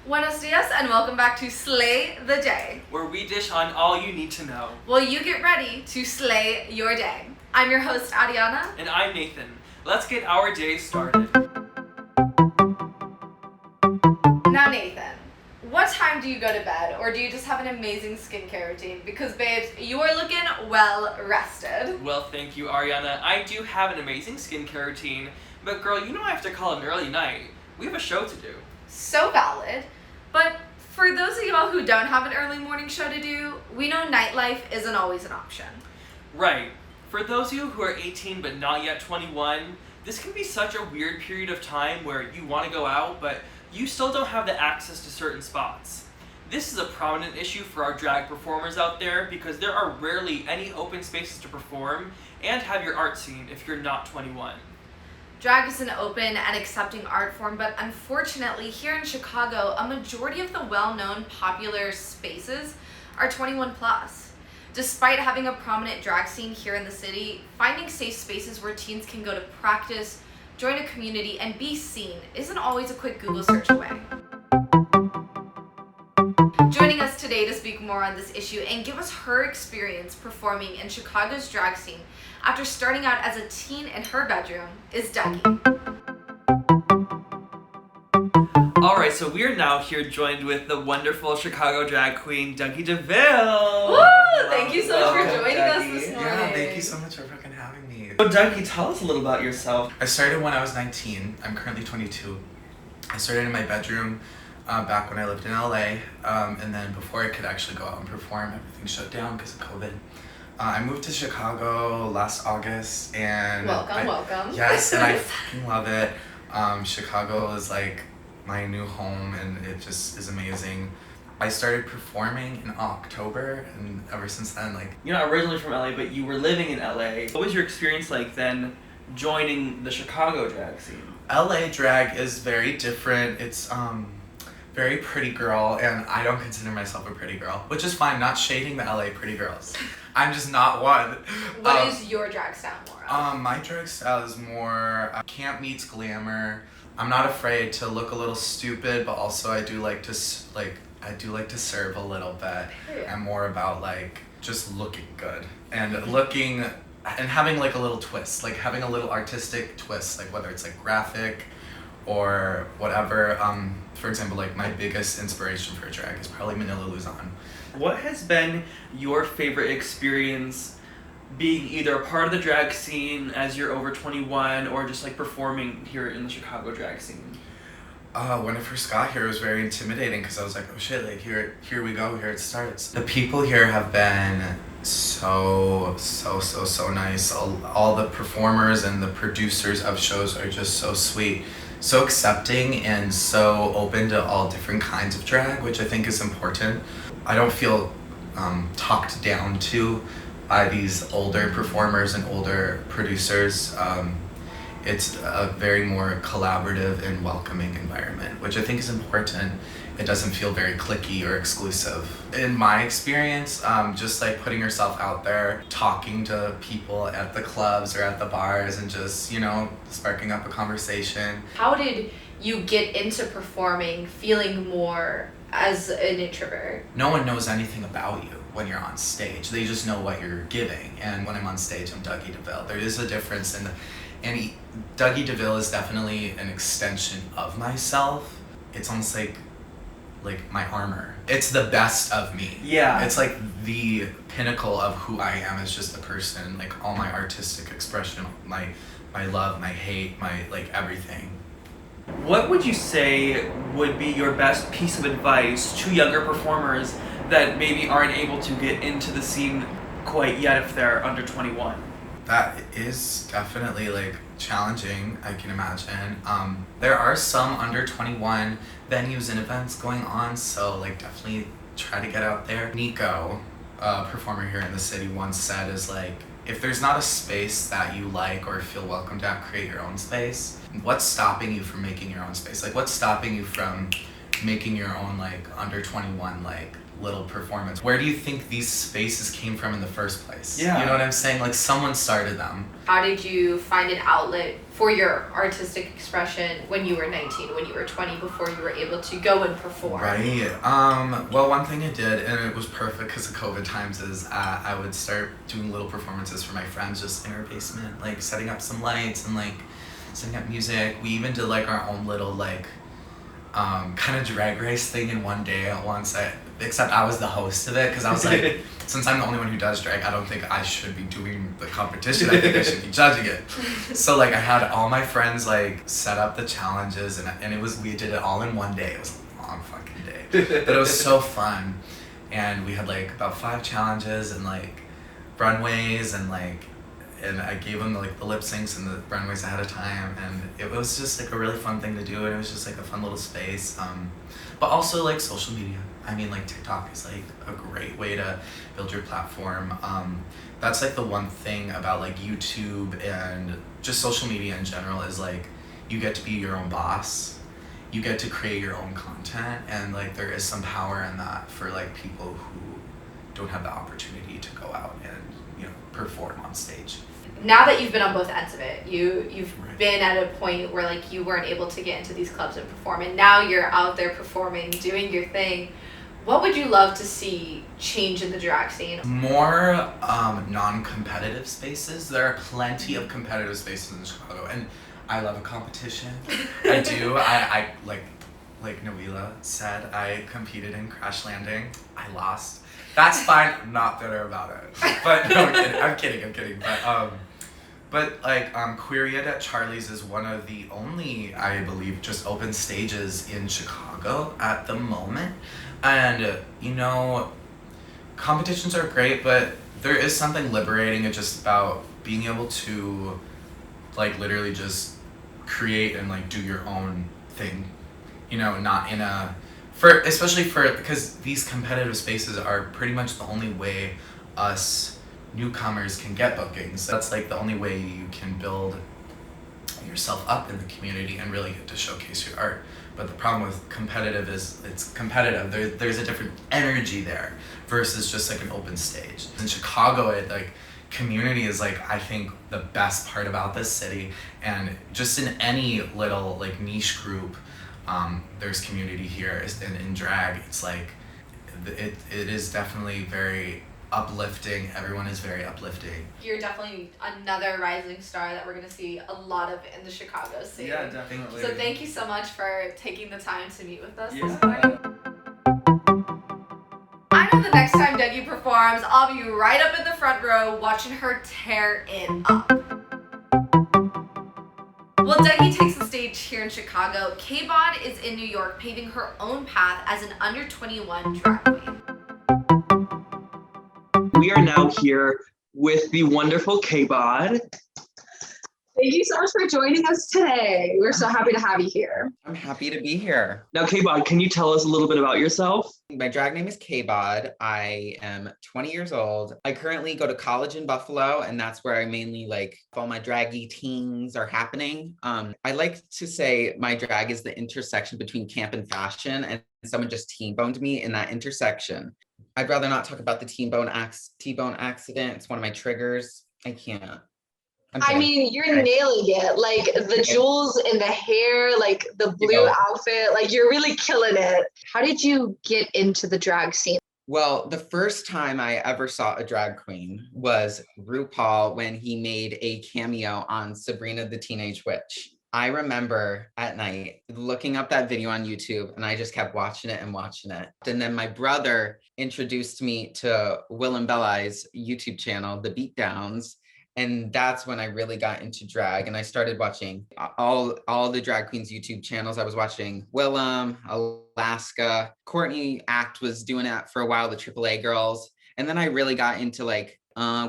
Buenos dias and welcome back to Slay the Day, where we dish on all you need to know. Will you get ready to slay your day? I'm your host, Ariana. And I'm Nathan. Let's get our day started. Now, Nathan, what time do you go to bed, or do you just have an amazing skincare routine? Because, babes, you are looking well rested. Well, thank you, Ariana. I do have an amazing skincare routine, but girl, you know I have to call it an early night. We have a show to do. So valid. But for those of y'all who don't have an early morning show to do, we know nightlife isn't always an option. Right. For those of you who are 18 but not yet 21, this can be such a weird period of time where you want to go out, but you still don't have the access to certain spots. This is a prominent issue for our drag performers out there because there are rarely any open spaces to perform and have your art seen if you're not 21. Drag is an open and accepting art form, but unfortunately here in Chicago, a majority of the well-known popular spaces are 21 plus. Despite having a prominent drag scene here in the city, finding safe spaces where teens can go to practice, join a community, and be seen isn't always a quick Google search away. Joining us today to speak more on this issue and give us her experience performing in Chicago's drag scene after starting out as a teen in her bedroom is Dougie. Alright, so we are now here joined with the wonderful Chicago drag queen, Dougie DeVille. Woo! Thank you so much for Welcome, joining us Dougie. this morning. Yeah, thank you so much for fucking having me. So Dougie, tell us a little about yourself. I started when I was 19. I'm currently 22. I started in my bedroom back when I lived in LA, and then before I could actually go out and perform, everything shut down because of COVID. I moved to Chicago last August, and Welcome. Yes, and I fucking love it. Chicago is like my new home, and it just is amazing. I started performing in October, and ever since then, like, You're not originally from LA, but you were living in LA. What was your experience like then joining the Chicago drag scene? LA drag is very different. It's very pretty girl, and I don't consider myself a pretty girl, which is fine. Not shading the LA pretty girls. I'm just not one. What is your drag style more of? My drag style is more camp meets glamour. I'm not afraid to look a little stupid, but also I do like to serve a little bit. Yeah. I'm more about like just looking good and looking and having like a little twist, like having a little artistic twist, like whether it's like graphic or whatever. For example, like my biggest inspiration for drag is probably Manila Luzon. What has been your favorite experience being either a part of the drag scene as you're over 21 or just like performing here in the Chicago drag scene? When I first got here, it was very intimidating because I was like, oh shit, like here we go, here it starts. The people here have been so nice. All the performers and the producers of shows are just so sweet, so accepting, and so open to all different kinds of drag, which I think is important. I don't feel talked down to by these older performers and older producers. It's a very more collaborative and welcoming environment, which I think is important. It doesn't feel very cliquey or exclusive. In my experience, just like putting yourself out there, talking to people at the clubs or at the bars and just, sparking up a conversation. How did you get into performing feeling more as an introvert? No one knows anything about you when you're on stage. They just know what you're giving. And when I'm on stage, I'm Dougie DeVille. There is a difference and Dougie DeVille is definitely an extension of myself. It's almost like my armor. It's the best of me. Yeah. It's like the pinnacle of who I am as just a person, like all my artistic expression, my love, my hate, my like everything. What would you say would be your best piece of advice to younger performers that maybe aren't able to get into the scene quite yet if they're under 21? That is definitely like challenging, I can imagine. There are some under 21 venues and events going on, so like definitely try to get out there. Nico, a performer here in the city, once said is like, if there's not a space that you like or feel welcome to, create your own space. What's stopping you from making your own space? Like what's stopping you from making your own like under 21 like little performance. Where do you think these spaces came from in the first place? Yeah. You know what I'm saying? Like someone started them. How did you find an outlet for your artistic expression when you were 19, when you were 20, before you were able to go and perform? Right. Well, one thing I did, and it was perfect because of COVID times, is I would start doing little performances for my friends just in our basement, like setting up some lights and like setting up music. We even did like our own little like kind of drag race thing in one day except I was the host of it because I was like, since I'm the only one who does drag, I don't think I should be doing the competition. I think I should be judging it. So like I had all my friends like set up the challenges and we did it all in one day. It was a long fucking day, but it was so fun. And we had like about 5 challenges and like runways and I gave them like the lip syncs and the runways ahead of time, and it was just like a really fun thing to do, and it was just like a fun little space. But also like social media. I mean, like TikTok is like a great way to build your platform. That's like the one thing about like YouTube and just social media in general is like you get to be your own boss. You get to create your own content, and like there is some power in that for like people who don't have the opportunity to go out and, you know, perform on stage. Now that you've been on both ends of it, you've Right. been at a point where like you weren't able to get into these clubs and perform, and now you're out there performing, doing your thing. What would you love to see change in the drag scene? More non-competitive spaces. There are plenty of competitive spaces in Chicago, and I love a competition. I do. I like Nawila said, I competed in Crash Landing. I lost. That's fine. I'm not bitter about it. But no, I'm kidding. But like Queeried at Charlie's is one of the only, I believe, just open stages in Chicago at the moment. And you know, competitions are great, but there is something liberating just about being able to like literally just create and like do your own thing. You know, not in a because these competitive spaces are pretty much the only way us newcomers can get bookings. That's like the only way you can build yourself up in the community and really get to showcase your art. But the problem with competitive is it's competitive. There's a different energy there versus just like an open stage. In Chicago, it like community is like I think the best part about this city, and just in any little like niche group. There's community here, and in drag, it's like, it is definitely very uplifting. Everyone is very uplifting. You're definitely another rising star that we're going to see a lot of in the Chicago scene. Yeah, definitely. So thank you so much for taking the time to meet with us Yeah. this morning. I know the next time Dougie performs, I'll be right up in the front row watching her tear it up. Well, Dougie takes the stage here in Chicago. K-Bod is in New York, paving her own path as an under 21 drag queen. We are now here with the wonderful K-Bod. Thank you so much for joining us today. We're so happy to have you here. I'm happy to be here. Now, K-Bod, can you tell us a little bit about yourself? My drag name is K-Bod. I am 20 years old. I currently go to college in Buffalo, and that's where I mainly like all my draggy teens are happening. I like to say my drag is the intersection between camp and fashion, and someone just T-boned me in that intersection. I'd rather not talk about the T-bone accident. It's one of my triggers. I can't. I mean, you're nailing it. Like the jewels in the hair, like the blue outfit, like you're really killing it. How did you get into the drag scene? Well, the first time I ever saw a drag queen was RuPaul when he made a cameo on Sabrina the Teenage Witch. I remember at night looking up that video on YouTube, and I just kept watching it. And then my brother introduced me to Will and Belli's YouTube channel, The Beatdowns. And that's when I really got into drag, and I started watching all the drag queens YouTube channels. I was watching Willem, Alaska, Courtney Act was doing that for a while, the AAA girls. And then I really got into like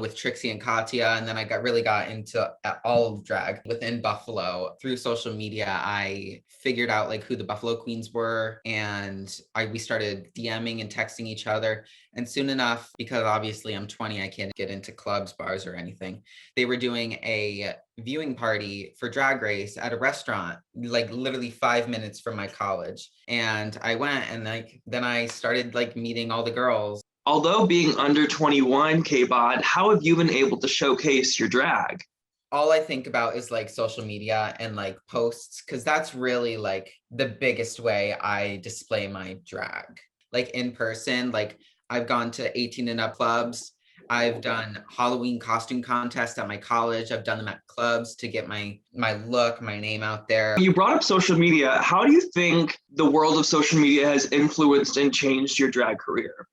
with Trixie and Katya. And then I really got into all of drag within Buffalo. Through social media, I figured out like who the Buffalo Queens were, and we started DMing and texting each other. And soon enough, because obviously I'm 20, I can't get into clubs, bars, or anything, they were doing a viewing party for Drag Race at a restaurant, like literally 5 minutes from my college. And I went, and like then I started like meeting all the girls. Although being under 21, K-Bod, how have you been able to showcase your drag? All I think about is like social media and like posts, because that's really like the biggest way I display my drag. Like in person, like I've gone to 18 and up clubs. I've done Halloween costume contests at my college. I've done them at clubs to get my look, my name out there. You brought up social media. How do you think the world of social media has influenced and changed your drag career?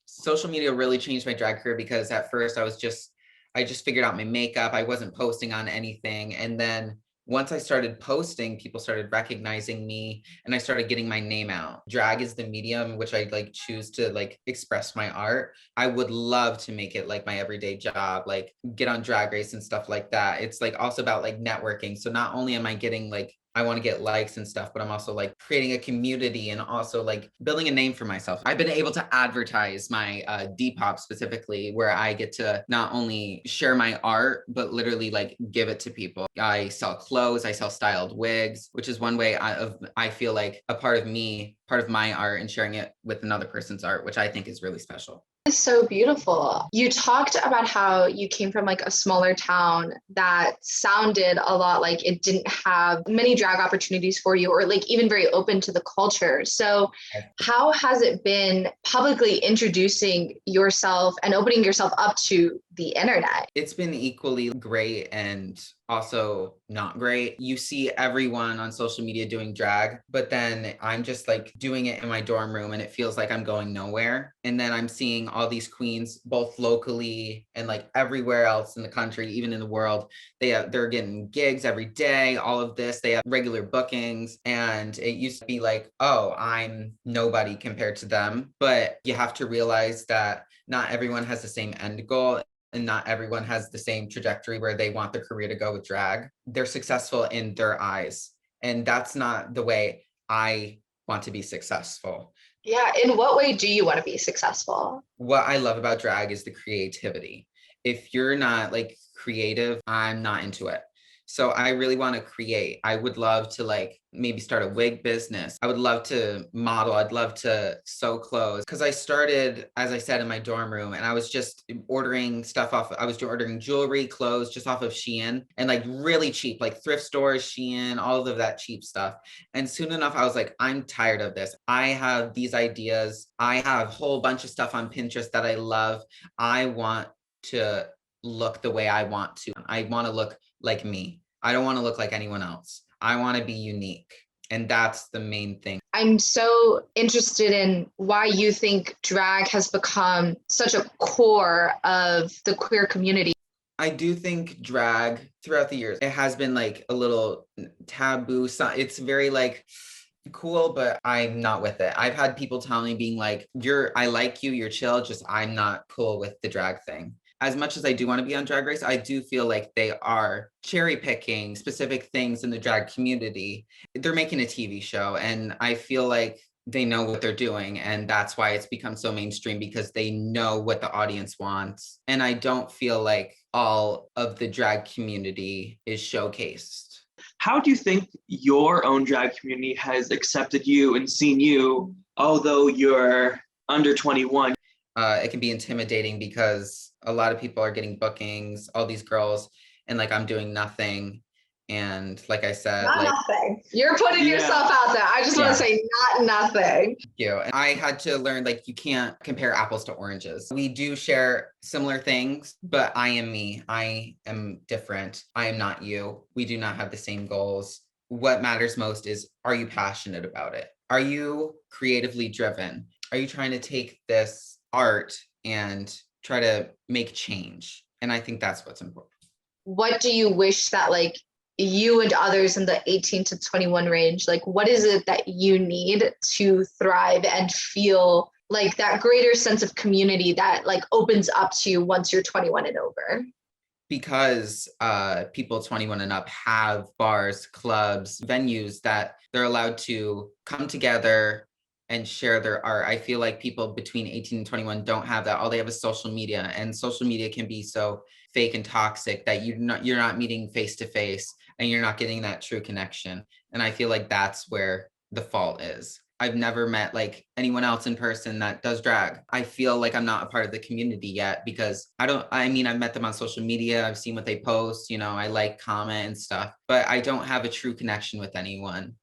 Social media really changed my drag career, because at first I just figured out my makeup. I wasn't posting on anything. And then once I started posting, people started recognizing me, and I started getting my name out. Drag is the medium which I like choose to like express my art. I would love to make it like my everyday job, like get on Drag Race and stuff like that. It's like also about like networking. So not only am I getting like, I want to get likes and stuff, but I'm also like creating a community and also like building a name for myself. I've been able to advertise my Depop specifically, where I get to not only share my art, but literally like give it to people. I sell clothes, I sell styled wigs, which is one way I feel like a part of me, part of my art, and sharing it with another person's art, which I think is really special. It's so beautiful. You talked about how you came from like a smaller town that sounded a lot like it didn't have many drag opportunities for you, or like even very open to the culture. So how has it been publicly introducing yourself and opening yourself up to the internet? It's been equally great and also not great. You see everyone on social media doing drag, but then I'm just like doing it in my dorm room, and it feels like I'm going nowhere. And then I'm seeing all these queens, both locally and like everywhere else in the country, even in the world. They're getting gigs every day, all of this. They have regular bookings, and it used to be like, oh, I'm nobody compared to them. But you have to realize that not everyone has the same end goal, and not everyone has the same trajectory where they want their career to go with drag. They're successful in their eyes, and that's not the way I want to be successful. Yeah, in what way do you want to be successful? What I love about drag is the creativity. If you're not like creative, I'm not into it. So I really want to create. I would love to like maybe start a wig business. I would love to model. I'd love to sew clothes, because I started, as I said, in my dorm room, and I was just ordering stuff off. I was ordering jewelry, clothes just off of Shein, and like really cheap, like thrift stores, Shein, all of that cheap stuff. And soon enough, I was like, I'm tired of this. I have these ideas. I have a whole bunch of stuff on Pinterest that I love. I want to look the way I want to. I want to look like me. I don't want to look like anyone else. I want to be unique. And that's the main thing. I'm so interested in why you think drag has become such a core of the queer community. I do think drag throughout the years, it has been like a little taboo. So it's very like cool, but I'm not with it. I've had people tell me being like, I like you, you're chill, just I'm not cool with the drag thing. As much as I do want to be on Drag Race, I do feel like they are cherry picking specific things in the drag community. They're making a TV show, and I feel like they know what they're doing, and that's why it's become so mainstream, because they know what the audience wants. And I don't feel like all of the drag community is showcased. How do you think your own drag community has accepted you and seen you, although you're under 21? It can be intimidating, because a lot of people are getting bookings, all these girls, and like I'm doing nothing. And like I said, Not like nothing. You're putting yourself out there. I just want to say not nothing. Thank you. And I had to learn like you can't compare apples to oranges. We do share similar things, but I am me. I am different. I am not you. We do not have the same goals. What matters most is, are you passionate about it? Are you creatively driven? Are you trying to take this art and try to make change? And I think that's what's important. What do you wish that like you and others in the 18 to 21 range, like what is it that you need to thrive and feel like that greater sense of community that like opens up to you once you're 21 and over? Because people 21 and up have bars, clubs, venues that they're allowed to come together and share their art. I feel like people between 18 and 21 don't have that. All they have is social media, and social media can be so fake and toxic that you're not meeting face to face, and you're not getting that true connection. And I feel like that's where the fault is. I've never met like anyone else in person that does drag. I feel like I'm not a part of the community yet because I've met them on social media. I've seen what they post, I like, comment and stuff, but I don't have a true connection with anyone.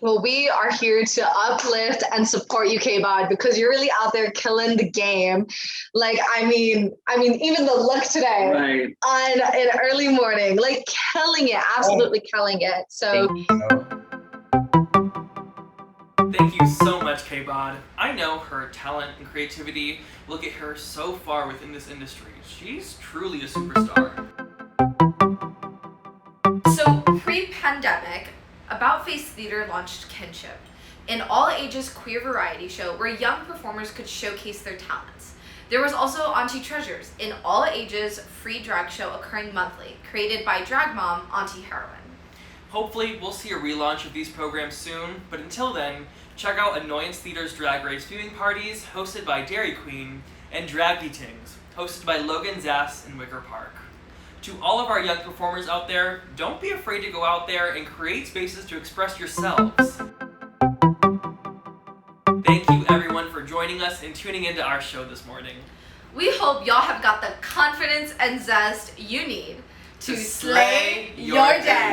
Well, we are here to uplift and support you, K-Bod, because you're really out there killing the game. Like, I mean, even the look today on an early morning, like killing it, absolutely killing it. So Thank you so much, K-Bod. I know her talent and creativity will get her so far within this industry. She's truly a superstar. So, pre-pandemic, About Face Theater launched Kinship, an all-ages queer variety show where young performers could showcase their talents. There was also Auntie Treasures, an all-ages free drag show occurring monthly, created by drag mom Auntie Heroine. Hopefully, we'll see a relaunch of these programs soon, but until then, check out Annoyance Theater's Drag Race viewing parties, hosted by Dairy Queen, and Drag Tings, hosted by Logan Zass in Wicker Park. To all of our young performers out there, don't be afraid to go out there and create spaces to express yourselves. Thank you everyone for joining us and tuning into our show this morning. We hope y'all have got the confidence and zest you need to slay your day.